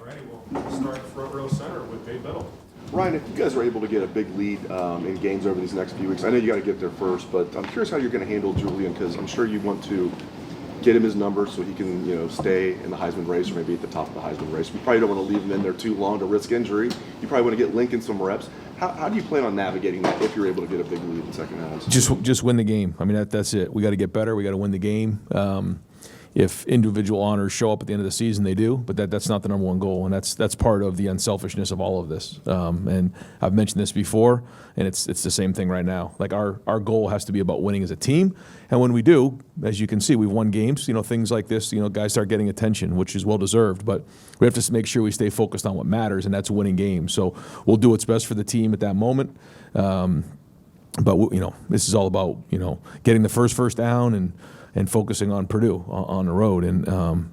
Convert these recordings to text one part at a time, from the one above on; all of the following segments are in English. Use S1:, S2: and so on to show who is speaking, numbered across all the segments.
S1: Alrighty, we'll start front row center with Dave Biddle.
S2: Ryan, if you guys are able to get a big lead in games over these next few weeks, I know you got to get there first, but I'm curious how you're going to handle Julian, because I'm sure you want to get him his numbers so he can, stay in the Heisman race or maybe at the top of the Heisman race. We probably don't want to leave him in there too long to risk injury. You probably want to get Lincoln some reps. How do you plan on navigating that if you're able to get a big lead in second half?
S3: Just win the game. I mean, that's it. We got to get better. We got to win the game. If individual honors show up at the end of the season, they do, but that's not the number one goal, and that's part of the unselfishness of all of this. And I've mentioned this before, and it's the same thing right now. Like our goal has to be about winning as a team, and when we do, as you can see, we've won games. Things like this, guys start getting attention, which is well deserved. But we have to make sure we stay focused on what matters, and that's winning games. So we'll do what's best for the team at that moment. But this is all about getting the first down and focusing on Purdue on the road, and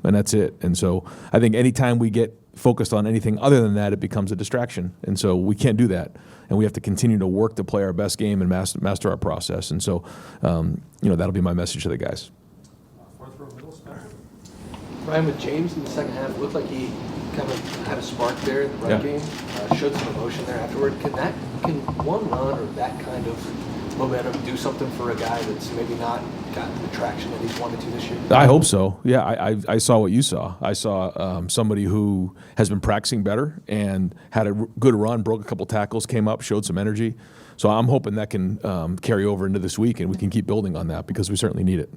S3: that's it. And so I think anytime we get focused on anything other than that, it becomes a distraction. And so we can't do that. And we have to continue to work to play our best game and master our process. And so, that'll be my message to the guys.
S1: Fourth row middle center.
S4: Ryan, with James in the second half, it looked like he kind of had a spark there in the run game, showed some emotion there afterward. Can one run or that kind of momentum do something for a guy that's maybe not gotten the traction that he's wanted to this year?
S3: I hope so. Yeah, I saw what you saw. I saw somebody who has been practicing better and had a good run, broke a couple tackles, came up, showed some energy. So I'm hoping that can carry over into this week, and we can keep building on that because we certainly need it.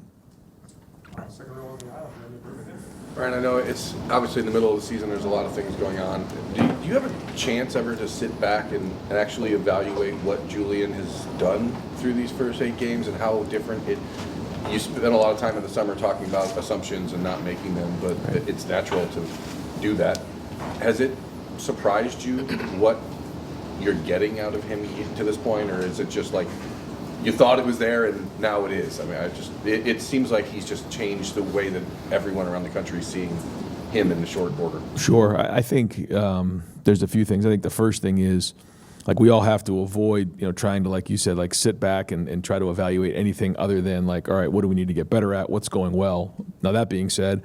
S1: Second row on the aisle, Randy Birmingham.
S5: Ryan, I know it's obviously in the middle of the season, there's a lot of things going on. Do you have a chance ever to sit back and actually evaluate what Julian has done through these first 8 games and how different you spent a lot of time in the summer talking about assumptions and not making them, but it's natural to do that. Has it surprised you what you're getting out of him to this point, or is it just like you thought it was there and now it is? I mean, it seems like he's just changed the way that everyone around the country is seeing him in the short order.
S3: Sure. I think there's a few things. I think the first thing is, like, we all have to avoid, trying to, like you said, like sit back and try to evaluate anything other than like, all right, what do we need to get better at? What's going well? Now, that being said,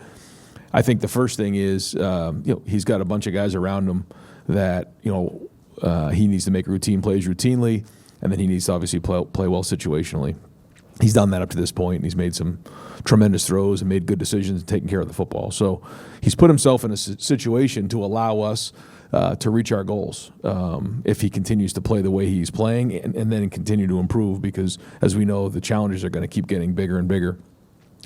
S3: I think the first thing is, he's got a bunch of guys around him that, he needs to make routine plays routinely, and then he needs to obviously play well situationally. He's done that up to this point, and he's made some tremendous throws and made good decisions and taken care of the football. So he's put himself in a situation to allow us to reach our goals if he continues to play the way he's playing and then continue to improve, because, as we know, the challenges are going to keep getting bigger and bigger.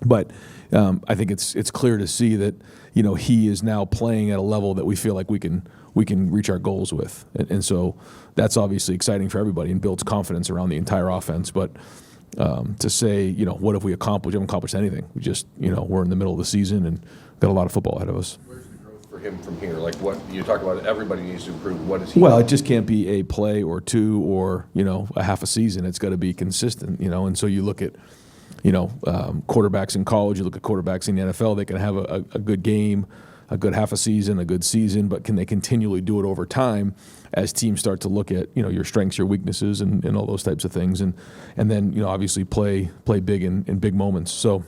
S3: But I think it's clear to see that he is now playing at a level that we feel like we can reach our goals with, and so that's obviously exciting for everybody and builds confidence around the entire offense. But to say, what have we accomplished? We haven't accomplished anything. We just, we're in the middle of the season and got a lot of football ahead of us.
S5: Where's the growth for him from here? Like, what you talk about, everybody needs to improve. What is he?
S3: Well, it just can't be a play or two or a half a season. It's got to be consistent, and so you look at quarterbacks in college, you look at quarterbacks in the NFL, they can have a good game, a good half a season, a good season, but can they continually do it over time as teams start to look at, your strengths, your weaknesses, and all those types of things, and then, obviously play big in big moments. So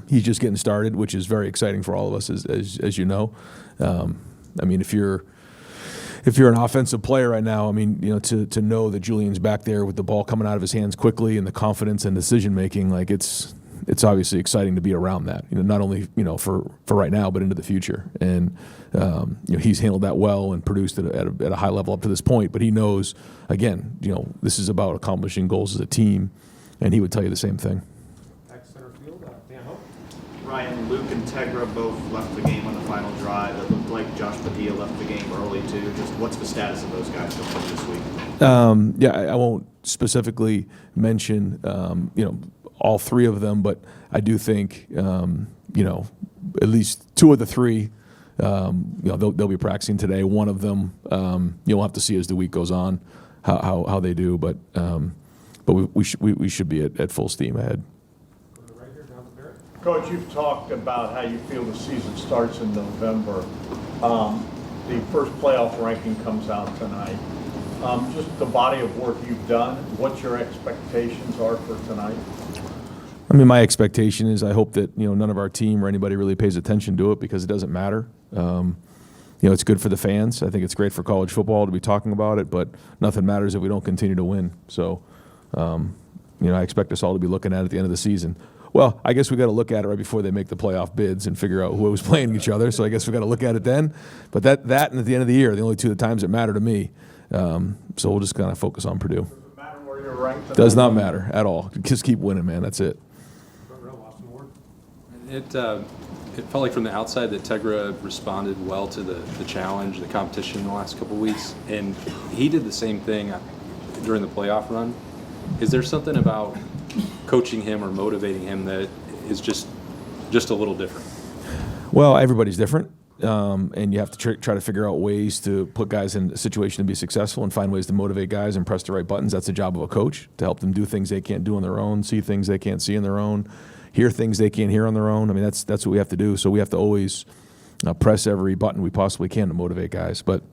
S3: he's just getting started, which is very exciting for all of us, as you know. I mean, if you're an offensive player right now, I mean, to know that Julian's back there with the ball coming out of his hands quickly and the confidence and decision making, like it's obviously exciting to be around that. Not only for right now, but into the future. And he's handled that well and produced it at a high level up to this point. But he knows, again, this is about accomplishing goals as a team, and he would tell you the same thing.
S1: Back center field, Dan Hope.
S6: Ryan, Luke and Tegra both left the game on the final drive. It looked like Josh Padilla left the game early too. Just what's the status of those guys going into this week?
S3: I won't specifically mention all three of them, but I do think at least two of the three they'll be practicing today. One of them you'll have to see as the week goes on how they do, but we should be at full steam ahead.
S1: Right here, down the Barrett.
S7: Coach, you've talked about how you feel the season starts in November. The first playoff ranking comes out tonight. Just the body of work you've done, what your expectations are for tonight?
S3: I mean, my expectation is I hope that none of our team or anybody really pays attention to it because it doesn't matter. it's good for the fans. I think it's great for college football to be talking about it, but nothing matters if we don't continue to win. So, I expect us all to be looking at it at the end of the season. Well, I guess we got to look at it right before they make the playoff bids and figure out who was playing each other. So I guess we got to look at it then. But that and at the end of the year, are the only two times that matter to me. So we'll just kind of focus on Purdue.
S7: Does it matter where you're ranked?
S3: Does not matter at all. Just keep winning, man. That's it.
S1: Front row, Austin Ward.
S8: It felt like from the outside that Tegra responded well to the challenge, the competition in the last couple of weeks, and he did the same thing during the playoff run. Is there something about coaching him or motivating him that is just a little different?
S3: Well, everybody's different, and you have to try to figure out ways to put guys in a situation to be successful and find ways to motivate guys and press the right buttons. That's the job of a coach, to help them do things they can't do on their own, see things they can't see on their own, hear things they can't hear on their own. I mean, that's what we have to do. So we have to always press every button we possibly can to motivate guys. But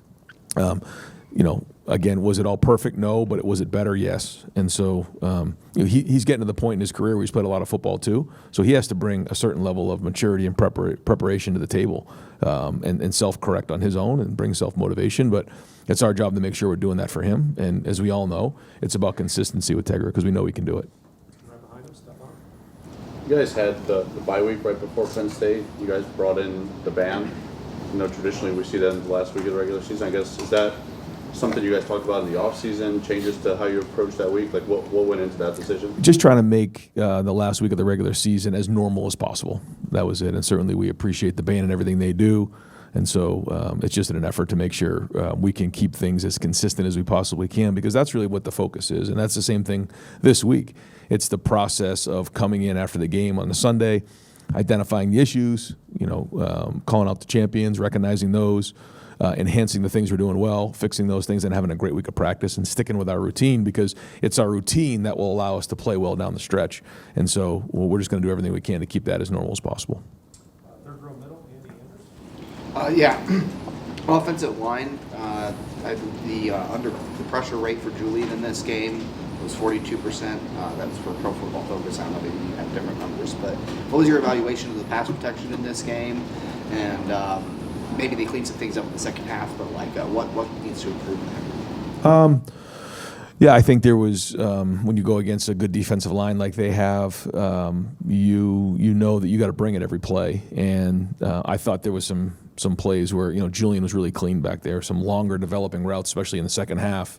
S3: again, was it all perfect? No, but was it better? Yes. And so he's getting to the point in his career where he's played a lot of football too. So he has to bring a certain level of maturity and preparation to the table, and self-correct on his own and bring self-motivation. But it's our job to make sure we're doing that for him. And as we all know, it's about consistency with Tegra because we know he can do it.
S1: Right behind him, step on.
S9: You guys had the bye week right before Penn State. You guys brought in the band. Traditionally we see that in the last week of the regular season. I guess, is that something you guys talked about in the offseason, changes to how you approach that week? Like, what went into that decision?
S3: Just trying to make the last week of the regular season as normal as possible. That was it. And certainly we appreciate the band and everything they do. And so it's just in an effort to make sure we can keep things as consistent as we possibly can, because that's really what the focus is. And that's the same thing this week. It's the process of coming in after the game on the Sunday, identifying the issues, calling out the champions, recognizing those, enhancing the things we're doing well, fixing those things, and having a great week of practice and sticking with our routine, because it's our routine that will allow us to play well down the stretch. And so we're just going to do everything we can to keep that as normal as possible.
S1: Third row middle, Andy Anders.
S10: Yeah, offensive line. The pressure rate for Julian in this game was 42%. That was for Pro Football Focus. I don't know if you have different numbers, but what was your evaluation of the pass protection in this game? And maybe they cleaned some things up in the second half, but what needs to improve there?
S3: Yeah, I think there was when you go against a good defensive line like they have, you know that you got to bring it every play. And I thought there was some plays where Julian was really clean back there, some longer developing routes, especially in the second half,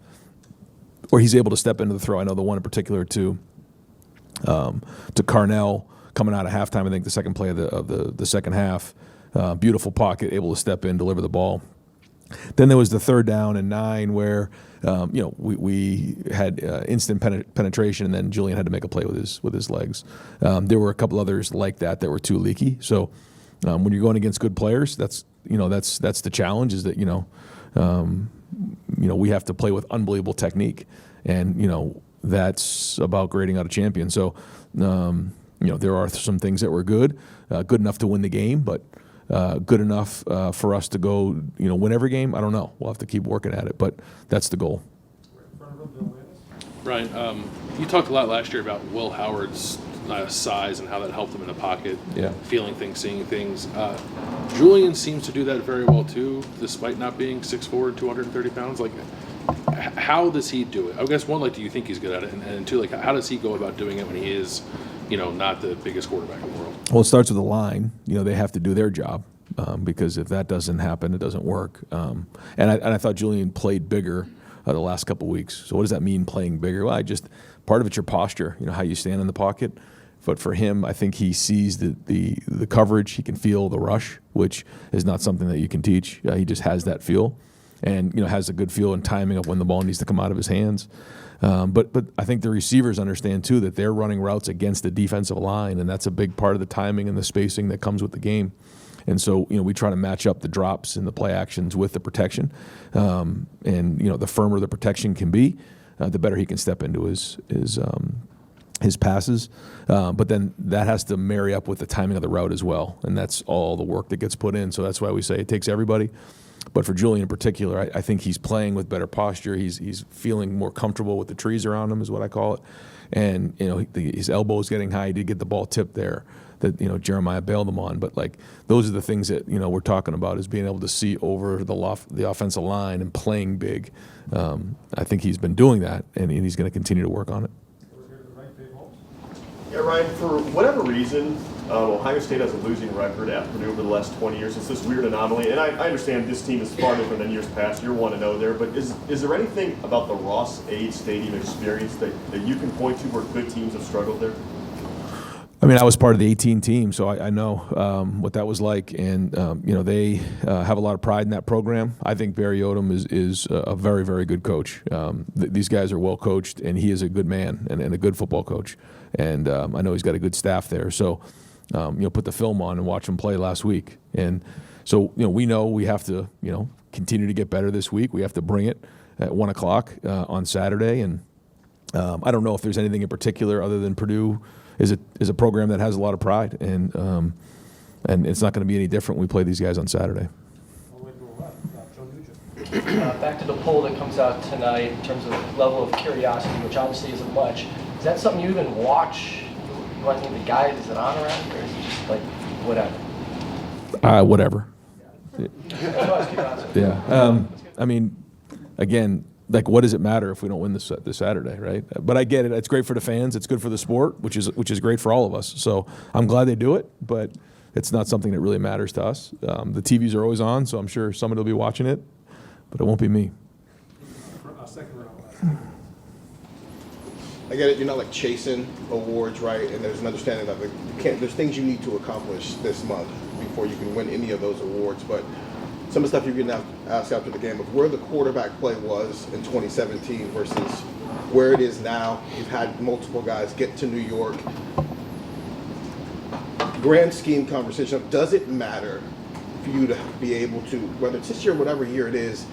S3: where he's able to step into the throw. I know the one in particular to Carnell coming out of halftime. I think the second play of the second half, beautiful pocket, able to step in, deliver the ball. Then there was the 3rd down and 9 where we had instant penetration, and then Julian had to make a play with his legs. There were a couple others like that were too leaky. So when you're going against good players, that's the challenge, is that we have to play with unbelievable technique, and that's about grading out a champion. So there are some things that were good enough to win the game, but good enough for us to go, win every game. I don't know. We'll have to keep working at it, but that's the goal.
S1: Right in front of him, Bill Landis.
S11: Ryan, you talked a lot last year about Will Howard's size and how that helped him in the pocket, feeling things, seeing things. Julian seems to do that very well too, despite not being 6'4", 230 pounds. Like, how does he do it? I guess one, do you think he's good at it, and two, how does he go about doing it when he is, not the biggest quarterback in the world?
S3: Well, it starts with the line. They have to do their job, because if that doesn't happen, it doesn't work. And I thought Julian played bigger the last couple of weeks. So what does that mean, playing bigger? Well, part of it's your posture, how you stand in the pocket. But for him, I think he sees the coverage. He can feel the rush, which is not something that you can teach. He just has that feel, and has a good feel and timing of when the ball needs to come out of his hands. But I think the receivers understand too that they're running routes against the defensive line, and that's a big part of the timing and the spacing that comes with the game. And so we try to match up the drops and the play actions with the protection, and the firmer the protection can be, the better he can step into his passes. But then that has to marry up with the timing of the route as well, and that's all the work that gets put in. So that's why we say it takes everybody. But for Julian in particular, I think he's playing with better posture. He's feeling more comfortable with the trees around him, is what I call it. And his elbow is getting high. He did get the ball tipped there that Jeremiah bailed him on. But like those are the things that we're talking about, is being able to see over the offensive line and playing big. I think he's been doing that, and he's going to continue to work on it.
S6: Yeah, Ryan, for whatever reason, Ohio State has a losing record at Purdue over the last 20 years. It's this weird anomaly, and I understand this team is far different than years past. You're 1-0 there, but is there anything about the Ross-Ade Stadium experience that you can point to where good teams have struggled there?
S3: I mean, I was part of the 18 team, so I know what that was like, and they have a lot of pride in that program. I think Barry Odom is a very, very good coach. These guys are well coached, and he is a good man and a good football coach. And I know he's got a good staff there. So, put the film on and watch him play last week. And so, we know we have to, continue to get better this week. We have to bring it at 1:00 on Saturday. And I don't know if there's anything in particular other than Purdue is a program that has a lot of pride, and it's not going to be any different when we play these guys on Saturday.
S4: Back to the poll that comes out tonight in terms of level of curiosity, which obviously isn't much. Is that something you even watch? You want to think the guys, is it on around, or is it just like whatever?
S3: Whatever. Yeah. I mean, again, like, what does it matter if we don't win this Saturday, right? But I get it. It's great for the fans. It's good for the sport, which is great for all of us. So I'm glad they do it, but it's not something that really matters to us. The TVs are always on, so I'm sure somebody will be watching it, but it won't be me.
S1: Second round.
S12: I get it. You're not like chasing awards, right? And there's an understanding that there's things you need to accomplish this month before you can win any of those awards. But some of the stuff you're going to ask after the game of where the quarterback play was in 2017 versus where it is now. You've had multiple guys get to New York. Grand scheme conversation of, does it matter for you to be able to, whether it's this year or whatever year it is,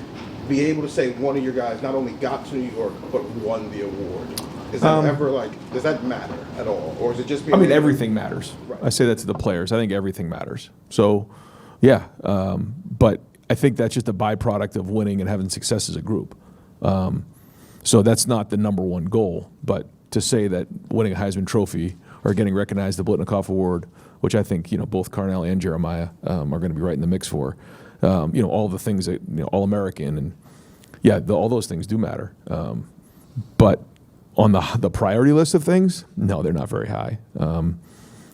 S12: be able to say one of your guys not only got to New York but won the award? Is that ever does that matter at all? Or is it just being
S3: everything matters.
S12: Right.
S3: I say that to the players. I think everything matters. So, yeah, but I think that's just a byproduct of winning and having success as a group. So that's not the number one goal. But to say that winning a Heisman Trophy or getting recognized the Blitnikoff Award, which I think both Carnell and Jeremiah are going to be right in the mix for, all the things that All-American and all those things do matter. But on the priority list of things, no, they're not very high.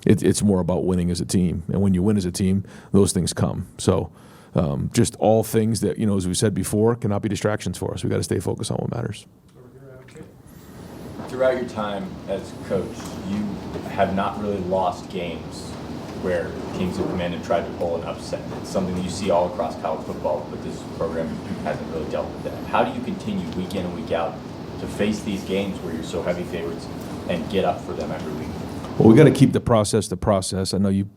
S3: It's more about winning as a team, and when you win as a team, those things come. So. Just all things that, as we said before, cannot be distractions for us. We got to stay focused on what matters.
S13: Throughout your time as coach, you have not really lost games where teams have come in and tried to pull an upset. It's something that you see all across college football, but this program hasn't really dealt with that. How do you continue week in and week out to face these games where you're so heavy favorites and get up for them every week?
S3: Well, we got to keep the process. I know you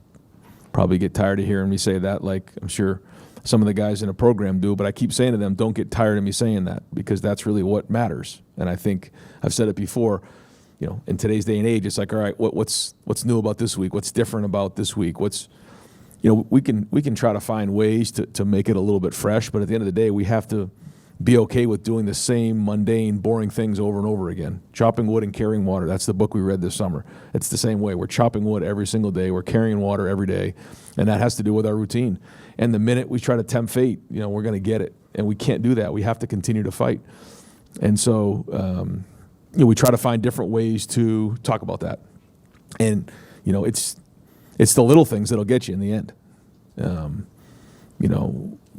S3: probably get tired of hearing me say that, like I'm sure some of the guys in a program do, but I keep saying to them, don't get tired of me saying that, because that's really what matters. And I think I've said it before, in today's day and age, it's like, all right, what's new about this week? What's different about this week? We can try to find ways to make it a little bit fresh, but at the end of the day, we have to be okay with doing the same mundane, boring things over and over again. Chopping wood and carrying water. That's the book we read this summer. It's the same way. We're chopping wood every single day. We're carrying water every day, and that has to do with our routine. And the minute we try to tempt fate, we're going to get it. And we can't do that. We have to continue to fight. And so we try to find different ways to talk about that. And, it's the little things that'll get you in the end.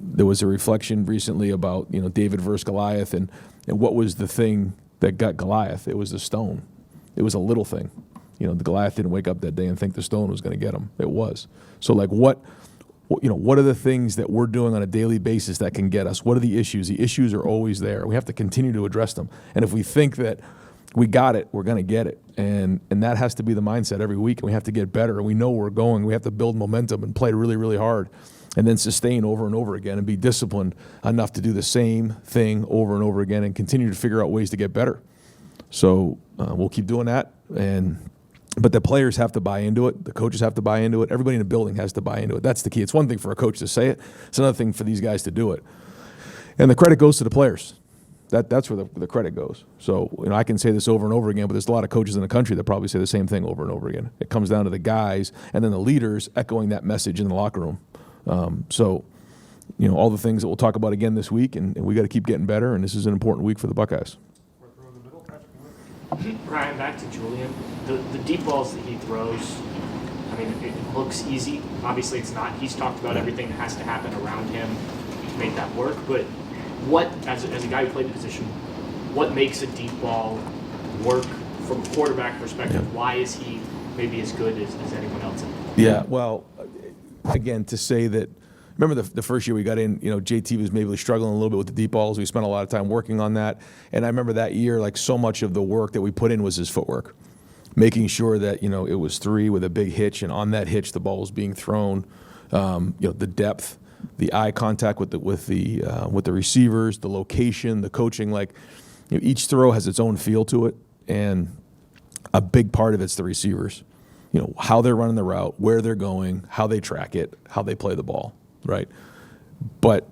S3: There was a reflection recently about, David versus Goliath, and what was the thing that got Goliath? It was the stone. It was a little thing. The Goliath didn't wake up that day and think the stone was going to get him. It was. So, like, what are the things that we're doing on a daily basis that can get us? What are the issues? The issues are always there. We have to continue to address them. And if we think that we got it, we're going to get it. And that has to be the mindset every week. And we have to get better. And we know where we're going. We have to build momentum and play really, really hard. And then sustain over and over again and be disciplined enough to do the same thing over and over again and continue to figure out ways to get better. So we'll keep doing that and But the players have to buy into it. The coaches have to buy into it. Everybody in the building has to buy into it. That's the key. It's one thing for a coach to say it. It's another thing for these guys to do it. And the credit goes to the players. That's where the credit goes. So, I can say this over and over again, but there's a lot of coaches in the country that probably say the same thing over and over again. It comes down to the guys and then the leaders echoing that message in the locker room. All the things that we'll talk about again this week, and we got to keep getting better, and this is an important week for the Buckeyes.
S14: Ryan, back to Julian. The deep balls that he throws, I mean, it looks easy. Obviously, it's not. He's talked about everything that has to happen around him to make that work, but what, as a guy who played the position, what makes a deep ball work from a quarterback perspective? Yeah. Why is he maybe as good as anyone else?
S3: Yeah, well, again, to say that, remember the first year we got in, JT was maybe struggling a little bit with the deep balls. We spent a lot of time working on that. And I remember that year, so much of the work that we put in was his footwork, making sure that, it was 3 with a big hitch, and on that hitch, the ball was being thrown, the depth, the eye contact with the receivers, the location, the coaching. Each throw has its own feel to it, and a big part of it's the receivers. How they're running the route, where they're going, how they track it, how they play the ball, right? But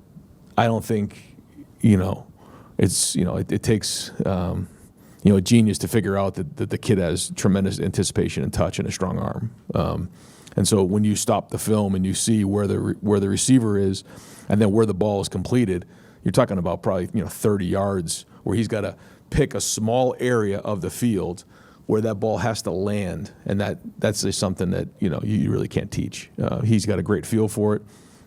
S3: I don't think, it's it takes a genius to figure out that the kid has tremendous anticipation and touch and a strong arm. And so when you stop the film and you see where the receiver is, and then where the ball is completed, you're talking about probably 30 yards where he's got to pick a small area of the field where that ball has to land, and that's just something that you really can't teach. He's got a great feel for it.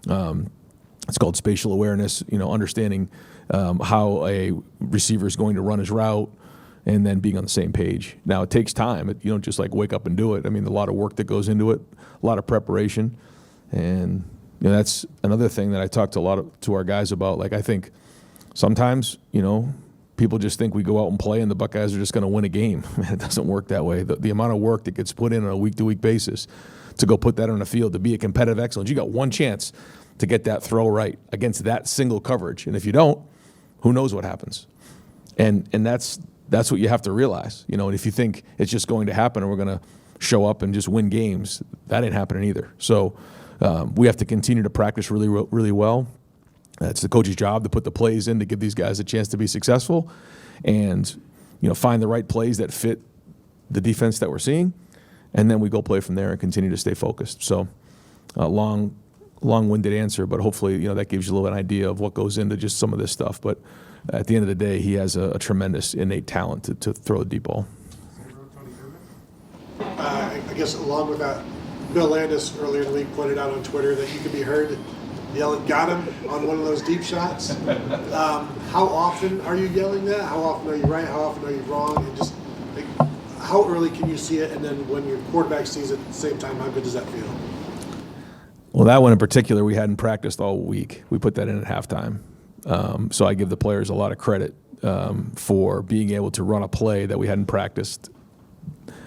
S3: It's called spatial awareness. Understanding how a receiver is going to run his route, and then being on the same page. Now, it takes time. You don't just wake up and do it. I mean, a lot of work that goes into it, a lot of preparation. And, that's another thing that I talk to our guys about. I think sometimes, people just think we go out and play and the Buckeyes are just going to win a game. Man, it doesn't work that way. The amount of work that gets put in on a week-to-week basis to go put that on the field, to be a competitive excellence, you got one chance to get that throw right against that single coverage. And if you don't, who knows what happens? And that's what you have to realize, and if you think it's just going to happen and we're going to show up and just win games, that ain't happening either. So we have to continue to practice really, really well. It's the coach's job to put the plays in to give these guys a chance to be successful, and find the right plays that fit the defense that we're seeing, and then we go play from there and continue to stay focused. So long-winded answer, but hopefully that gives you a little idea of what goes into just some of this stuff. But at the end of the day, he has a tremendous innate talent to throw a deep ball.
S1: I guess along with that, Bill Landis earlier in the week pointed out on Twitter that you could be heard yelling "got him" on one of those deep shots. How often are you yelling that? How often are you right? How often are you wrong? And just how early can you see it? And then when your quarterback sees it at the same time, how good does that feel?
S3: Well, that one in particular, we hadn't practiced all week. We put that in at halftime. So I give the players a lot of credit for being able to run a play that we hadn't practiced.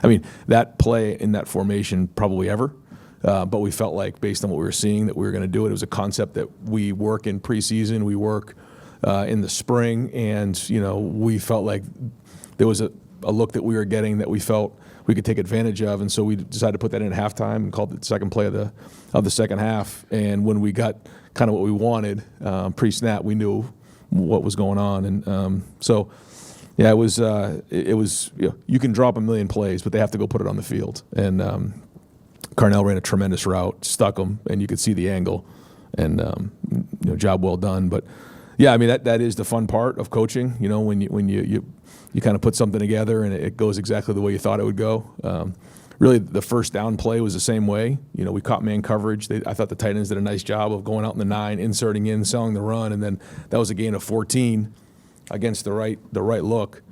S3: I mean, that play in that formation probably ever, but we felt like based on what we were seeing that we were going to do it. It was a concept that we work in preseason, we work in the spring, and we felt like there was a look that we were getting that we felt we could take advantage of, and so we decided to put that in at halftime and called it the second play of the second half. And when we got kind of what we wanted pre-snap, we knew what was going on, and so yeah, it was you can drop a million plays, but they have to go put it on the field. And Carnell ran a tremendous route, stuck him, and you could see the angle, and job well done. But yeah, I mean that is the fun part of coaching. When you kind of put something together and it goes exactly the way you thought it would go. Really, the first down play was the same way. We caught man coverage. I thought the tight ends did a nice job of going out in the 9, inserting in, selling the run, and then that was a gain of 14 against the right look.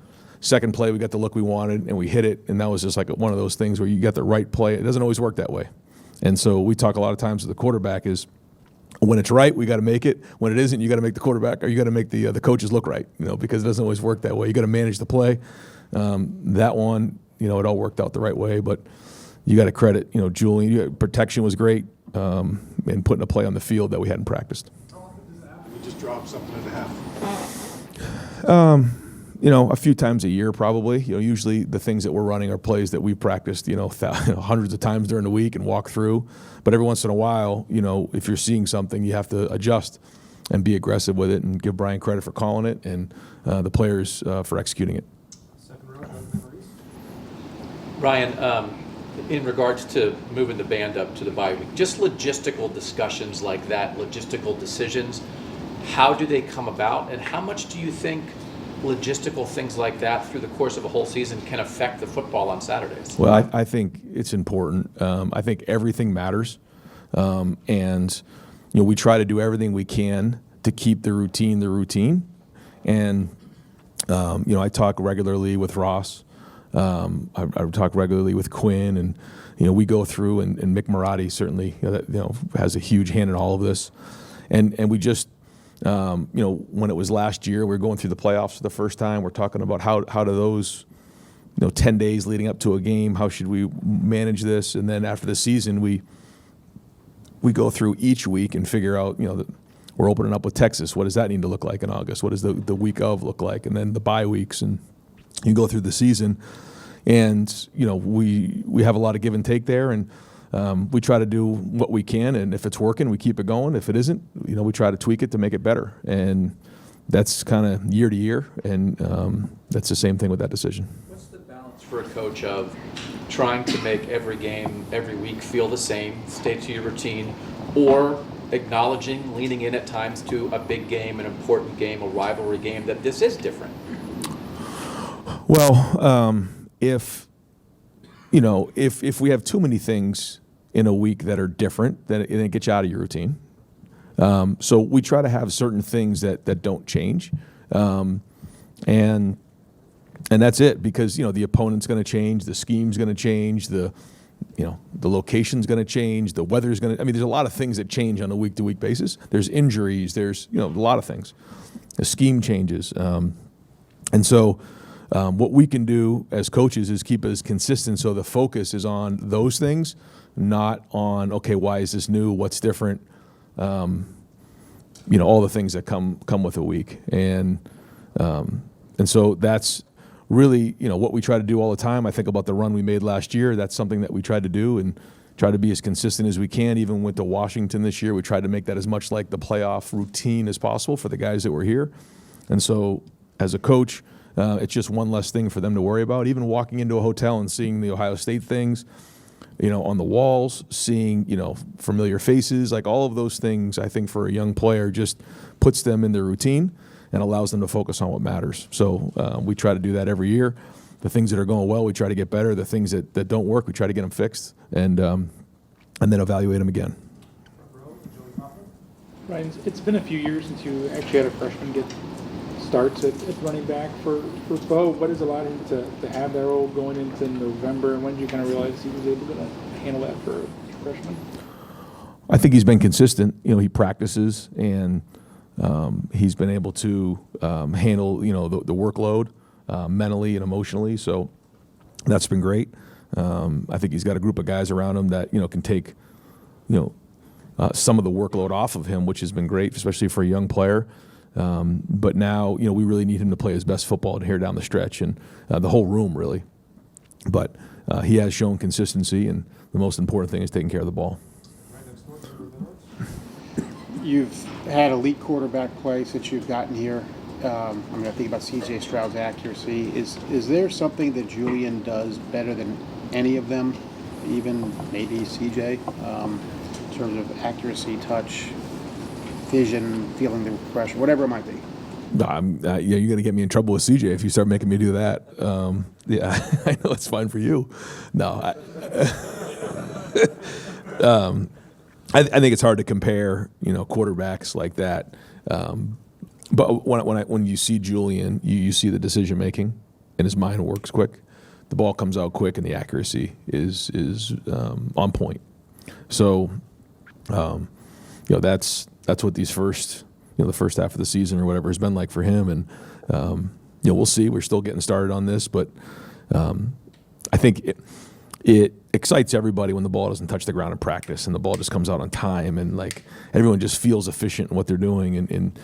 S3: Second play, we got the look we wanted, and we hit it, and that was just like one of those things where you got the right play. It doesn't always work that way. And so we talk a lot of times with the quarterback is when it's right, we got to make it. When it isn't, you got to make the quarterback or you got to make the coaches look right, because it doesn't always work that way. You got to manage the play. That one, it all worked out the right way, but you got to credit, Julian. Protection was great, and putting a play on the field that we hadn't practiced.
S1: How often does that happen? You just drop something at the half.
S3: A few times a year probably. Usually the things that we're running are plays that we've practiced, hundreds of times during the week and walk through. But every once in a while, if you're seeing something, you have to adjust and be aggressive with it and give Brian credit for calling it and the players for executing it.
S15: Ryan, in regards to moving the band up to the bye week, just logistical discussions like that, logistical decisions, how do they come about, and how much do you think logistical things like that through the course of a whole season can affect the football on Saturdays?
S3: Well, I think it's important. I think everything matters, and we try to do everything we can to keep the routine. And I talk regularly with Ross. I talk regularly with Quinn, and we go through, and Mick Marotti certainly has a huge hand in all of this, and we just when it was last year, we were going through the playoffs for the first time. We're talking about how do those 10 days leading up to a game, how should we manage this, and then after the season we go through each week and figure out we're opening up with Texas. What does that need to look like in August? What does the week of look like, and then the bye weeks, and you go through the season, and we have a lot of give and take there, and we try to do what we can, and if it's working, we keep it going. If it isn't, we try to tweak it to make it better, and that's kind of year to year, and that's the same thing with that decision.
S15: What's the balance for a coach of trying to make every game, every week feel the same, stay to your routine, or acknowledging, leaning in at times to a big game, an important game, a rivalry game, that this is different?
S3: Well, if we have too many things in a week that are different, then it gets you out of your routine. So we try to have certain things that don't change, and that's it, because the opponent's going to change, the scheme's going to change, the location's going to change, the weather's going to. There's a lot of things that change on a week-to-week basis. There's injuries. There's a lot of things. The scheme changes, and so. What we can do as coaches is keep it as consistent, so the focus is on those things, not on, okay, why is this new? What's different? All the things that come with a week, and so that's really what we try to do all the time. I think about the run we made last year. That's something that we tried to do and try to be as consistent as we can. Even with the Washington this year, we tried to make that as much like the playoff routine as possible for the guys that were here. And so, as a coach, it's just one less thing for them to worry about. Even walking into a hotel and seeing the Ohio State things, on the walls, seeing, familiar faces, like all of those things, I think for a young player just puts them in their routine and allows them to focus on what matters. So we try to do that every year. The things that are going well, we try to get better. The things that don't work, we try to get them fixed and then evaluate them again.
S16: Ryan, it's been a few years since you actually had a freshman get starts at running back for Bo. What has allowed him to have that role going into November, and when did you kind of realize he was able to handle that for a freshman?
S3: I think he's been consistent. He practices, and he's been able to handle the workload mentally and emotionally. So that's been great. I think he's got a group of guys around him that can take some of the workload off of him, which has been great, especially for a young player. But now, we really need him to play his best football here down the stretch, and the whole room really. But he has shown consistency, and the most important thing is taking care of the ball.
S17: You've had elite quarterback play since you've gotten here. I think about C.J. Stroud's accuracy. Is there something that Julian does better than any of them, even maybe C.J., in terms of accuracy, touch, vision, feeling the pressure, whatever it might be?
S3: You're going to get me in trouble with CJ if you start making me do that. I know it's fine for you. No, I think it's hard to compare, quarterbacks like that. But when you see Julian, you see the decision making, and his mind works quick. The ball comes out quick, and the accuracy is on point. So, that's what these the first half of the season or whatever has been like for him, and we'll see. We're still getting started on this, but I think it excites everybody when the ball doesn't touch the ground in practice and the ball just comes out on time, and like everyone just feels efficient in what they're doing, and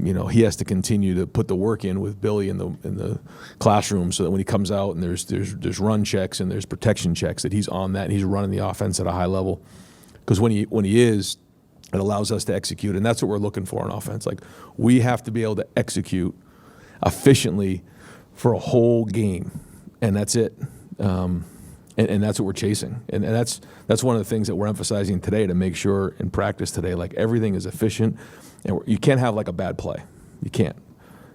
S3: you know, he has to continue to put the work in with Billy in the classroom so that when he comes out and there's run checks and there's protection checks, that he's on that and he's running the offense at a high level. Because when he is, it allows us to execute, and that's what we're looking for on offense. Like, we have to be able to execute efficiently for a whole game, and that's it. And that's what we're chasing, and that's one of the things that we're emphasizing today to make sure in practice today, like everything is efficient, and you can't have like a bad play. You can't.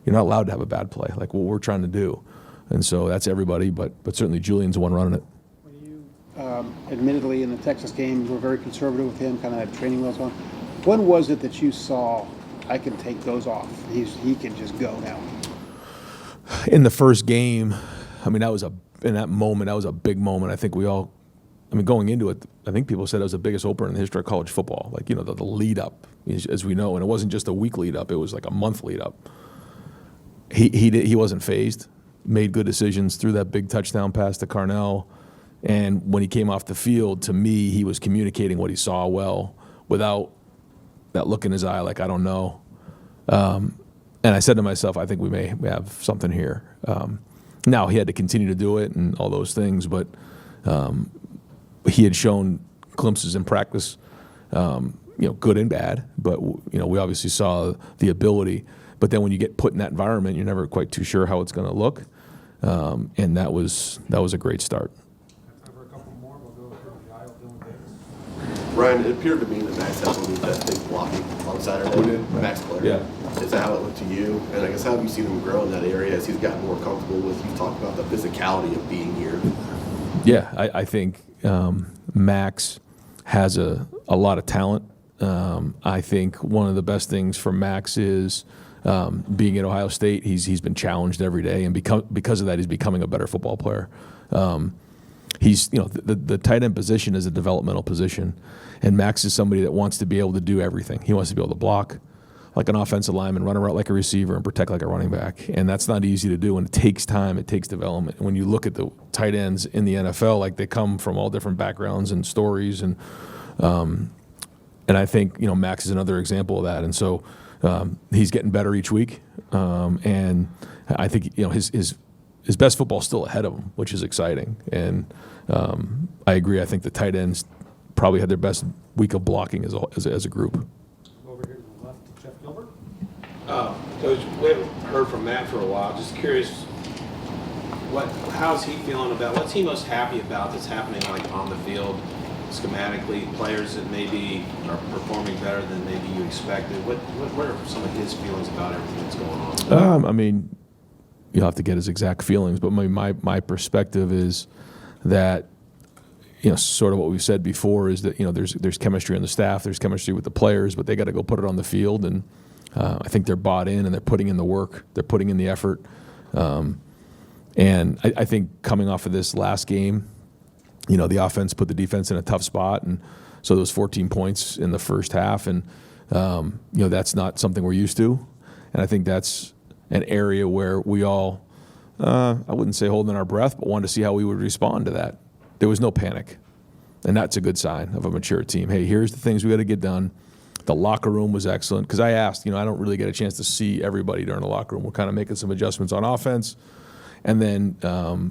S3: You're not allowed to have a bad play, like what we're trying to do, and so that's everybody, but certainly Julian's the one running it.
S17: Admittedly, in the Texas game, we're very conservative with him, kind of had training wheels on. When was it that you saw, I can take those off? He can just go now.
S3: In the first game, I mean, in that moment, that was a big moment. I think going into it, I think people said it was the biggest opener in the history of college football. Like, you know, the lead up, as we know, and it wasn't just a week lead up; it was like a month lead up. He wasn't fazed, made good decisions, threw that big touchdown pass to Carnell. And when he came off the field, to me, he was communicating what he saw well without that look in his eye like, I don't know. And I said to myself, I think we may have something here. Now, he had to continue to do it and all those things, but he had shown glimpses in practice, you know, good and bad. But, you know, we obviously saw the ability. But then when you get put in that environment, you're never quite too sure how it's going to look. And that was a great start.
S2: Ryan, it appeared to me that Max had some of the best things blocking on Saturday.
S3: Who did?
S2: Max Player.
S3: Yeah.
S2: Is that how it looked to you? And I guess how have you seen him grow in that area as he's gotten more comfortable with, you talked about the physicality of being here.
S3: Yeah, I think Max has a lot of talent. I think one of the best things for Max is being at Ohio State. He's been challenged every day, and because of that, he's becoming a better football player. He's, you know, the tight end position is a developmental position, and Max is somebody that wants to be able to do everything. He wants to be able to block like an offensive lineman, run around like a receiver, and protect like a running back. And that's not easy to do, and it takes time. It takes development. When you look at the tight ends in the NFL, like, they come from all different backgrounds and stories, and I think, you know, Max is another example of that. And so he's getting better each week, and I think, you know, his best football is still ahead of him, which is exciting. And I agree. I think the tight ends probably had their best week of blocking as a group.
S18: Over here to the left, Jeff Gilbert. Coach, we haven't heard from Matt for a while. Just curious, how's he feeling about, what's he most happy about that's happening, like, on the field, schematically, players that maybe are performing better than maybe you expected? What are some of his feelings about everything that's going on?
S3: I mean, you'll have to get his exact feelings, but my perspective is that, you know, sort of what we've said before is that, you know, there's chemistry on the staff, there's chemistry with the players, but they got to go put it on the field, and I think they're bought in and they're putting in the work, they're putting in the effort, and I think coming off of this last game, you know, the offense put the defense in a tough spot, and so there was 14 points in the first half, and you know, that's not something we're used to, and I think that's an area where we all, I wouldn't say holding our breath, but wanted to see how we would respond to that. There was no panic, and that's a good sign of a mature team. Hey, here's the things we got to get done. The locker room was excellent, because I asked, you know, I don't really get a chance to see everybody during the locker room. We're kind of making some adjustments on offense, and then,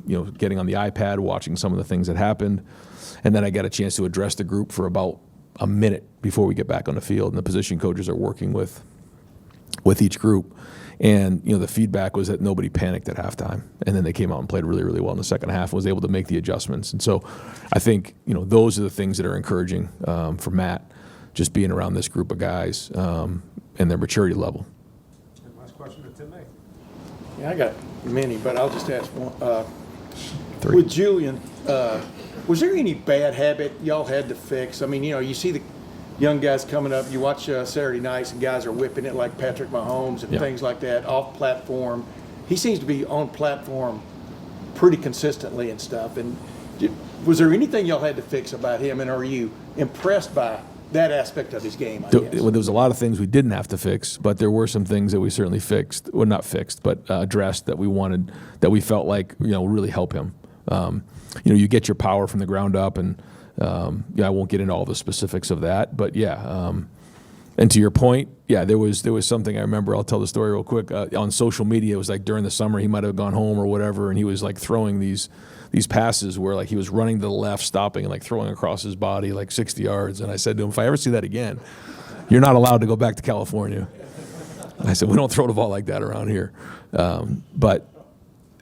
S3: you know, getting on the iPad, watching some of the things that happened, and then I got a chance to address the group for about a minute before we get back on the field, and the position coaches are working with each group. And, you know, the feedback was that nobody panicked at halftime. And then they came out and played really, really well in the second half and was able to make the adjustments. And so I think, you know, those are the things that are encouraging for Matt, just being around this group of guys and their maturity level.
S18: And last question to Tim May.
S19: Yeah, I got many, but I'll just ask one.
S3: Three.
S19: With Julian, was there any bad habit y'all had to fix? I mean, you know, you see the young guys coming up, you watch Saturday nights, and guys are whipping it like Patrick Mahomes and things like that, off platform. He seems to be on platform pretty consistently and stuff. And was there anything y'all had to fix about him, and are you impressed by that aspect of his game, I guess?
S3: Well, there was a lot of things we didn't have to fix, but there were some things that we certainly fixed. Well, not fixed, but addressed, that we wanted, that we felt like, you know, really help him. You get your power from the ground up, and I won't get into all the specifics of that, but and to your point, there was something I remember. I'll tell the story real quick. On social media, it was like during the summer, he might have gone home or whatever, and he was like throwing these passes where like he was running to the left, stopping, and like throwing across his body like 60 yards. And I said to him, if I ever see that again, you're not allowed to go back to California. I said, we don't throw the ball like that around here. But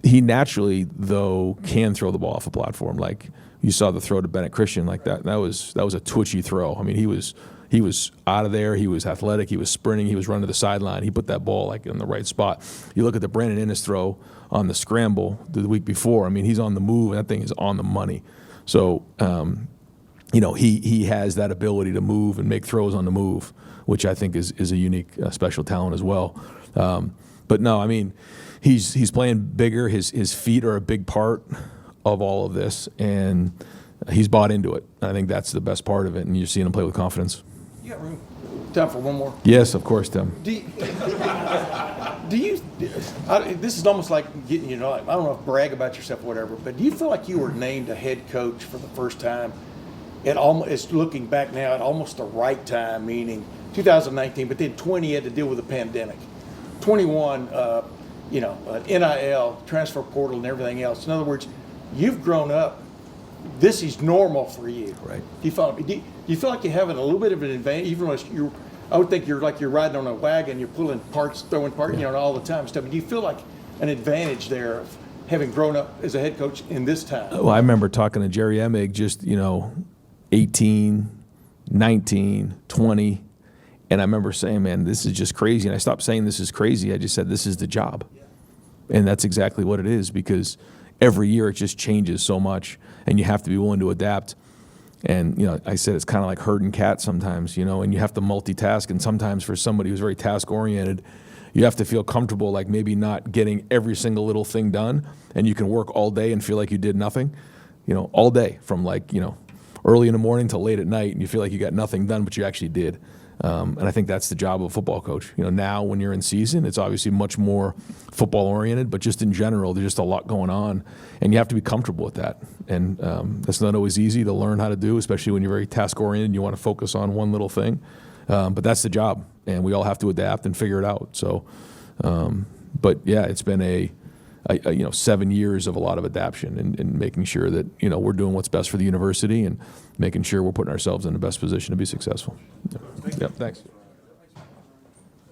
S3: he naturally, though, can throw the ball off a platform. Like you saw the throw to Bennett Christian like that. That was a twitchy throw. I mean, he was out of there. He was athletic. He was sprinting. He was running to the sideline. He put that ball like in the right spot. You look at the Brandon Innes throw on the scramble the week before. I mean, he's on the move, and that thing is on the money. So, he has that ability to move and make throws on the move, which I think is a unique special talent as well. But no, I mean, he's playing bigger. His feet are a big part of all of this, and he's bought into it. I think that's the best part of it, and you're seeing him play with confidence.
S19: You got room? Time for one more?
S3: Yes, of course, Tim.
S19: This is almost like getting, I don't know if brag about yourself or whatever, but do you feel like you were named a head coach for the first time? It's looking back now at almost the right time, meaning 2019, but then 20 had to deal with the pandemic. 21, NIL, transfer portal, and everything else. In other words, you've grown up. This is normal for you.
S3: Right.
S19: Do you feel like you have a little bit of an advantage, even though I would think you're riding on a wagon, you're pulling parts, throwing parts, all the time stuff. But do you feel like an advantage there of having grown up as a head coach in this time?
S3: Well, I remember talking to Jerry Emig just, 18, 19, 20. And I remember saying, man, this is just crazy. And I stopped saying this is crazy. I just said, this is the job. And that's exactly what it is, because every year it just changes so much, and you have to be willing to adapt. And, I said it's kind of like herding cats sometimes, and you have to multitask. And sometimes for somebody who's very task-oriented, you have to feel comfortable, like maybe not getting every single little thing done, and you can work all day and feel like you did nothing, all day from early in the morning till late at night, and you feel like you got nothing done, but you actually did. And I think that's the job of a football coach. Now when you're in season, it's obviously much more football oriented, but just in general, there's just a lot going on, and you have to be comfortable with that. And that's not always easy to learn how to do, especially when you're very task oriented and you want to focus on one little thing. But that's the job, and we all have to adapt and figure it out. So, but yeah, it's been 7 years of a lot of adaptation and making sure that, we're doing what's best for the university and making sure we're putting ourselves in the best position to be successful. Yep, thanks.